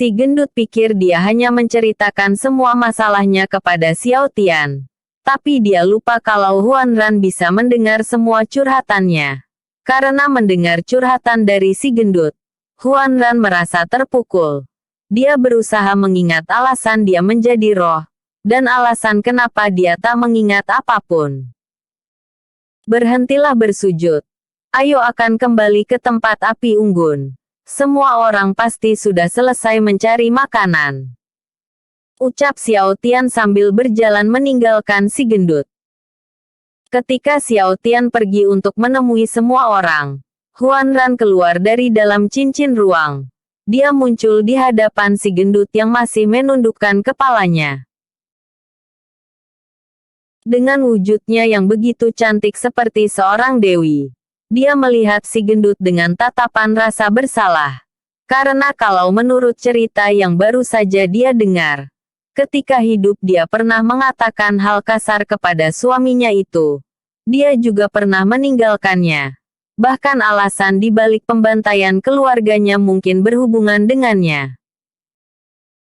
Si gendut pikir dia hanya menceritakan semua masalahnya kepada Xiao Tian. Tapi dia lupa kalau Huan Ran bisa mendengar semua curhatannya. Karena mendengar curhatan dari si gendut, Huan Ran merasa terpukul. Dia berusaha mengingat alasan dia menjadi roh, dan alasan kenapa dia tak mengingat apapun. Berhentilah bersujud. Ayo akan kembali ke tempat api unggun. Semua orang pasti sudah selesai mencari makanan. Ucap Xiao Tian sambil berjalan meninggalkan si gendut. Ketika Xiao Tian pergi untuk menemui semua orang, Huan Ran keluar dari dalam cincin ruang. Dia muncul di hadapan si gendut yang masih menundukkan kepalanya. Dengan wujudnya yang begitu cantik seperti seorang dewi, dia melihat si gendut dengan tatapan rasa bersalah. Karena kalau menurut cerita yang baru saja dia dengar, ketika hidup dia pernah mengatakan hal kasar kepada suaminya itu. Dia juga pernah meninggalkannya. Bahkan alasan di balik pembantaian keluarganya mungkin berhubungan dengannya.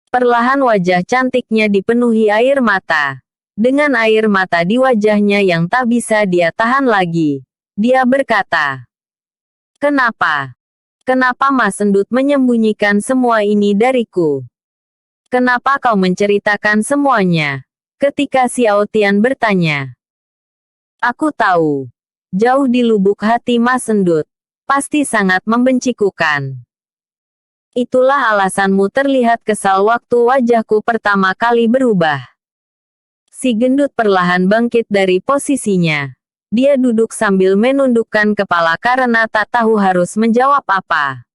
Perlahan wajah cantiknya dipenuhi air mata. Dengan air mata di wajahnya yang tak bisa dia tahan lagi, dia berkata, "Kenapa? Kenapa Mas Endut menyembunyikan semua ini dariku? Kenapa kau menceritakan semuanya?" Ketika Xiao Tian bertanya. "Aku tahu. Jauh di lubuk hati Mas Endut, pasti sangat membenciku kan? Itulah alasanmu terlihat kesal waktu wajahku pertama kali berubah." Si gendut perlahan bangkit dari posisinya. Dia duduk sambil menundukkan kepala karena tak tahu harus menjawab apa.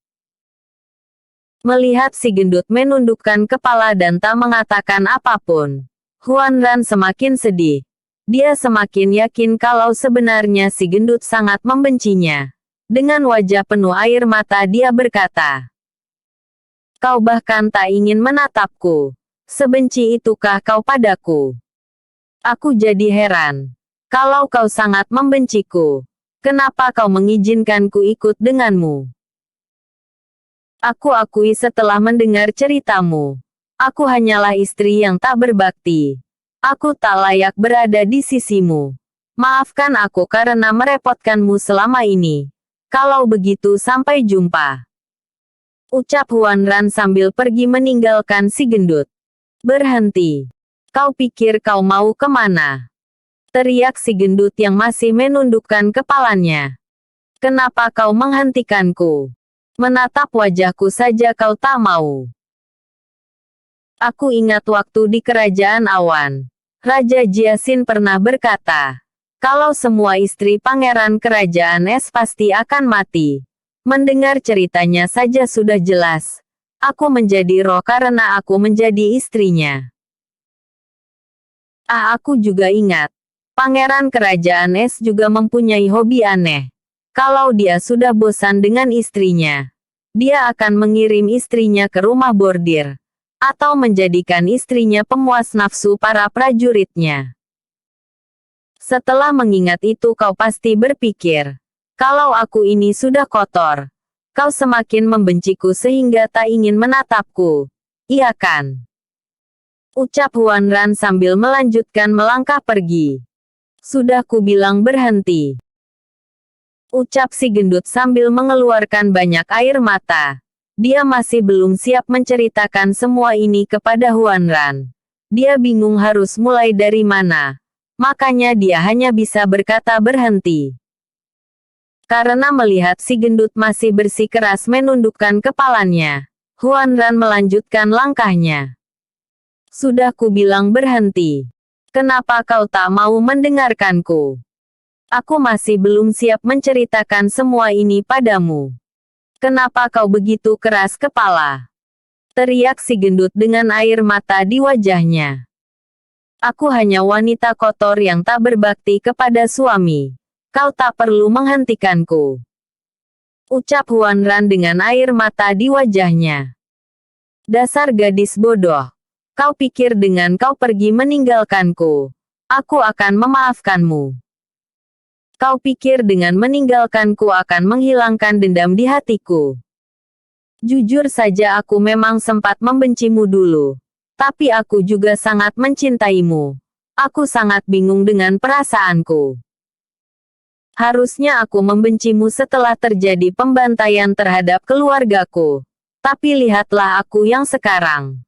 Melihat si gendut menundukkan kepala dan tak mengatakan apapun, Huan Ran semakin sedih. Dia semakin yakin kalau sebenarnya si gendut sangat membencinya. Dengan wajah penuh air mata dia berkata, "Kau bahkan tak ingin menatapku. Sebenci itukah kau padaku? Aku jadi heran. Kalau kau sangat membenciku, kenapa kau mengizinkanku ikut denganmu? Aku akui setelah mendengar ceritamu. Aku hanyalah istri yang tak berbakti. Aku tak layak berada di sisimu. Maafkan aku karena merepotkanmu selama ini. Kalau begitu sampai jumpa." Ucap Huan Ran sambil pergi meninggalkan si gendut. "Berhenti. Kau pikir kau mau kemana?" Teriak si gendut yang masih menundukkan kepalanya. "Kenapa kau menghentikanku? Menatap wajahku saja kau tak mau." Aku ingat waktu di Kerajaan Awan. Raja Jiaxin pernah berkata, kalau semua istri pangeran kerajaan es pasti akan mati. Mendengar ceritanya saja sudah jelas. Aku menjadi roh karena aku menjadi istrinya. Aku juga ingat. Pangeran kerajaan es juga mempunyai hobi aneh. Kalau dia sudah bosan dengan istrinya, dia akan mengirim istrinya ke rumah bordir. Atau menjadikan istrinya pemuas nafsu para prajuritnya. Setelah mengingat itu kau pasti berpikir, kalau aku ini sudah kotor, kau semakin membenciku sehingga tak ingin menatapku. Iya kan? Ucap Huan Ran sambil melanjutkan melangkah pergi. Sudah kubilang berhenti. Ucap si gendut sambil mengeluarkan banyak air mata. Dia masih belum siap menceritakan semua ini kepada Huan Ran. Dia bingung harus mulai dari mana. Makanya dia hanya bisa berkata berhenti. Karena melihat si gendut masih bersikeras menundukkan kepalanya, Huan Ran melanjutkan langkahnya. Sudah kubilang berhenti. Kenapa kau tak mau mendengarkanku? Aku masih belum siap menceritakan semua ini padamu. Kenapa kau begitu keras kepala? Teriak si gendut dengan air mata di wajahnya. Aku hanya wanita kotor yang tak berbakti kepada suami. Kau tak perlu menghentikanku. Ucap Huan Ran dengan air mata di wajahnya. Dasar gadis bodoh. Kau pikir dengan kau pergi meninggalkanku, aku akan memaafkanmu. Kau pikir dengan meninggalkanku akan menghilangkan dendam di hatiku. Jujur saja aku memang sempat membencimu dulu. Tapi aku juga sangat mencintaimu. Aku sangat bingung dengan perasaanku. Harusnya aku membencimu setelah terjadi pembantaian terhadap keluargaku. Tapi lihatlah aku yang sekarang.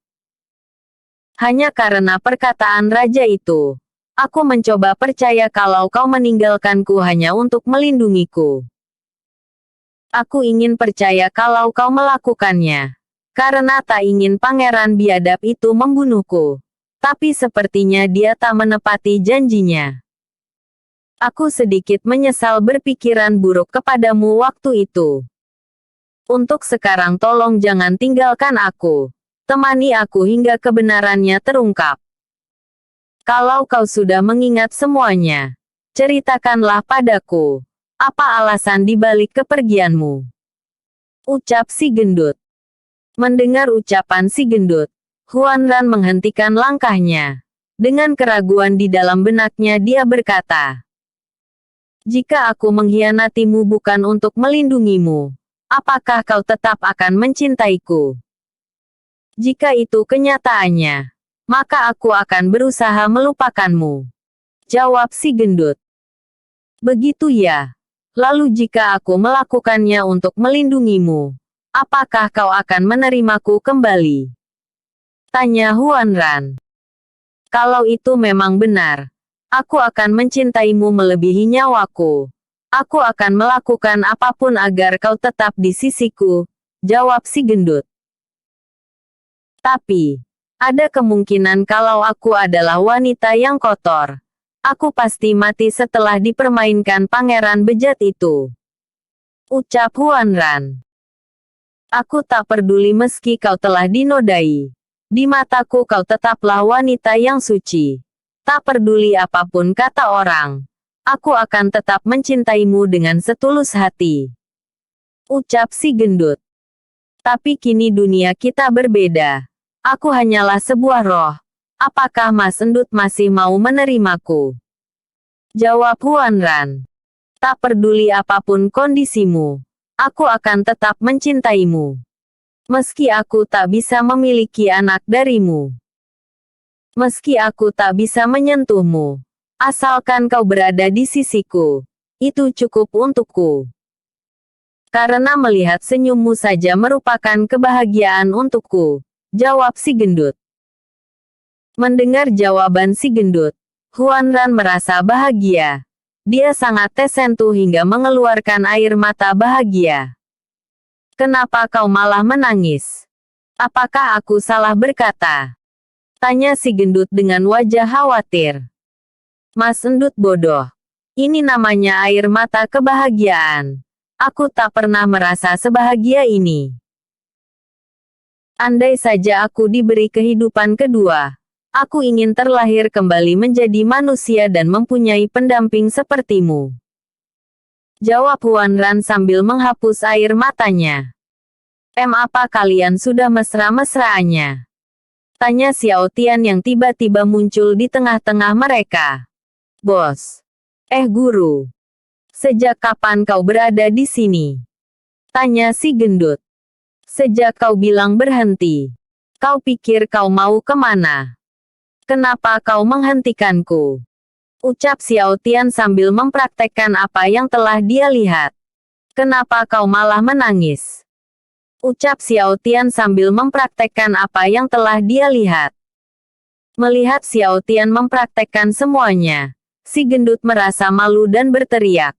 Hanya karena perkataan raja itu. Aku mencoba percaya kalau kau meninggalkanku hanya untuk melindungiku. Aku ingin percaya kalau kau melakukannya. Karena tak ingin pangeran biadab itu membunuhku. Tapi sepertinya dia tak menepati janjinya. Aku sedikit menyesal berpikiran buruk kepadamu waktu itu. Untuk sekarang tolong jangan tinggalkan aku. Temani aku hingga kebenarannya terungkap. Kalau kau sudah mengingat semuanya, ceritakanlah padaku. Apa alasan dibalik kepergianmu? Ucap si gendut. Mendengar ucapan si gendut, Huanran menghentikan langkahnya. Dengan keraguan di dalam benaknya dia berkata, "Jika aku mengkhianatimu bukan untuk melindungimu, apakah kau tetap akan mencintaiku? Jika itu kenyataannya, maka aku akan berusaha melupakanmu." Jawab si gendut. "Begitu ya. Lalu jika aku melakukannya untuk melindungimu, apakah kau akan menerimaku kembali?" Tanya Huanran. "Kalau itu memang benar, aku akan mencintaimu melebihi nyawaku. Aku akan melakukan apapun agar kau tetap di sisiku," jawab si gendut. "Tapi, ada kemungkinan kalau aku adalah wanita yang kotor. Aku pasti mati setelah dipermainkan pangeran bejat itu," ucap Huanran. "Aku tak peduli meski kau telah dinodai. Di mataku kau tetaplah wanita yang suci. Tak peduli apapun kata orang. Aku akan tetap mencintaimu dengan setulus hati," ucap si gendut. "Tapi kini dunia kita berbeda. Aku hanyalah sebuah roh. Apakah Mas Endut masih mau menerimaku?" Jawab Huanran. "Tak peduli apapun kondisimu, aku akan tetap mencintaimu. Meski aku tak bisa memiliki anak darimu. Meski aku tak bisa menyentuhmu. Asalkan kau berada di sisiku. Itu cukup untukku. Karena melihat senyummu saja merupakan kebahagiaan untukku," jawab si gendut. Mendengar jawaban si gendut, Huanran merasa bahagia. Dia sangat tersentuh hingga mengeluarkan air mata bahagia. "Kenapa kau malah menangis? Apakah aku salah berkata?" tanya si gendut dengan wajah khawatir. "Mas Endut bodoh. Ini namanya air mata kebahagiaan. Aku tak pernah merasa sebahagia ini. Andai saja aku diberi kehidupan kedua, aku ingin terlahir kembali menjadi manusia dan mempunyai pendamping sepertimu," jawab Huanran sambil menghapus air matanya. Apa kalian sudah mesra-mesraannya?" tanya Xiao Tian yang tiba-tiba muncul di tengah-tengah mereka. "Bos. Guru. Sejak kapan kau berada di sini?" tanya si gendut. "Sejak kau bilang berhenti. Kau pikir kau mau kemana? Kenapa kau menghentikanku?" ucap Xiao Tian sambil mempraktekkan apa yang telah dia lihat. "Kenapa kau malah menangis?" ucap Xiao Tian sambil mempraktekkan apa yang telah dia lihat. Melihat Xiao Tian mempraktekkan semuanya, si gendut merasa malu dan berteriak.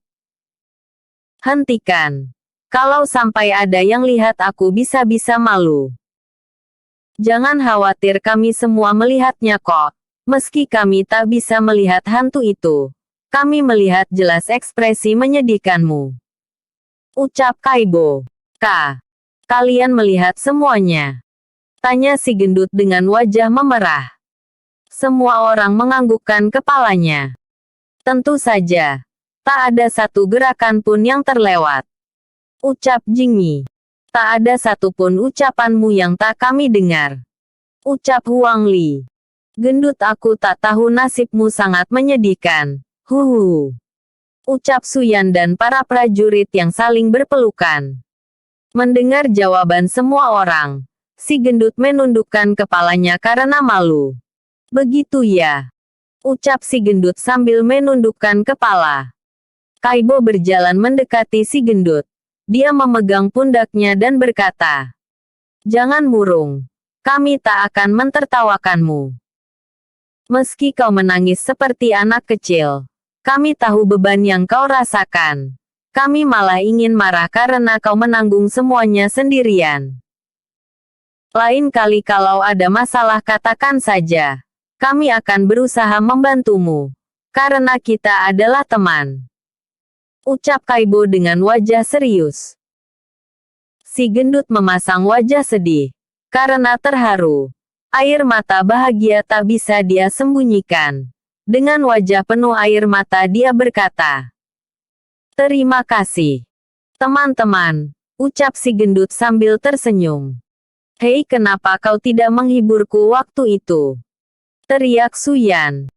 "Hentikan. Kalau sampai ada yang lihat aku bisa-bisa malu. Jangan khawatir, kami semua melihatnya kok. Meski kami tak bisa melihat hantu itu, kami melihat jelas ekspresi menyedihkanmu," ucap Kaibo. Kalian melihat semuanya?" tanya si gendut dengan wajah memerah. Semua orang menganggukkan kepalanya. "Tentu saja. Tak ada satu gerakan pun yang terlewat," ucap Jingmi. "Tak ada satupun ucapanmu yang tak kami dengar," ucap Huang Li. "Gendut, aku tak tahu nasibmu sangat menyedihkan. Huhu," ucap Suyan dan para prajurit yang saling berpelukan. Mendengar jawaban semua orang, si gendut menundukkan kepalanya karena malu. Begitu ya, ucap si gendut sambil menundukkan kepala. Kaibo berjalan mendekati si gendut. Dia memegang pundaknya dan berkata, "Jangan murung. Kami tak akan mentertawakanmu. Meski kau menangis seperti anak kecil, kami tahu beban yang kau rasakan. Kami malah ingin marah karena kau menanggung semuanya sendirian. Lain kali kalau ada masalah katakan saja. Kami akan berusaha membantumu. Karena kita adalah teman," ucap Kaibo dengan wajah serius. Si gendut memasang wajah sedih. Karena terharu, air mata bahagia tak bisa dia sembunyikan. Dengan wajah penuh air mata dia berkata, "Terima kasih, teman-teman," ucap si gendut sambil tersenyum. "Hei, kenapa kau tidak menghiburku waktu itu?" teriak Suyan.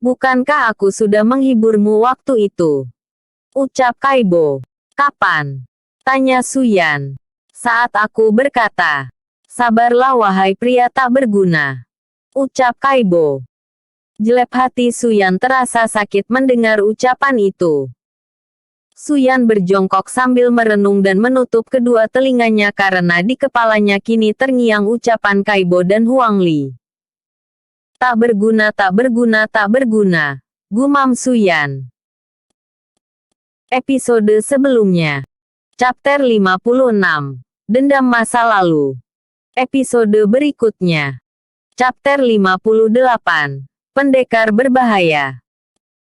"Bukankah aku sudah menghiburmu waktu itu?" ucap Kaibo. "Kapan?" tanya Suyan. "Saat aku berkata, 'Sabarlah wahai pria tak berguna,'" ucap Kaibo. Jelek hati Suyan terasa sakit mendengar ucapan itu. Suyan berjongkok sambil merenung dan menutup kedua telinganya karena di kepalanya kini terngiang ucapan Kaibo dan Huang Li. "Tak berguna, tak berguna, tak berguna," gumam Suyan. Episode sebelumnya. Chapter 56. Dendam masa lalu. Episode berikutnya. Chapter 58. Pendekar berbahaya.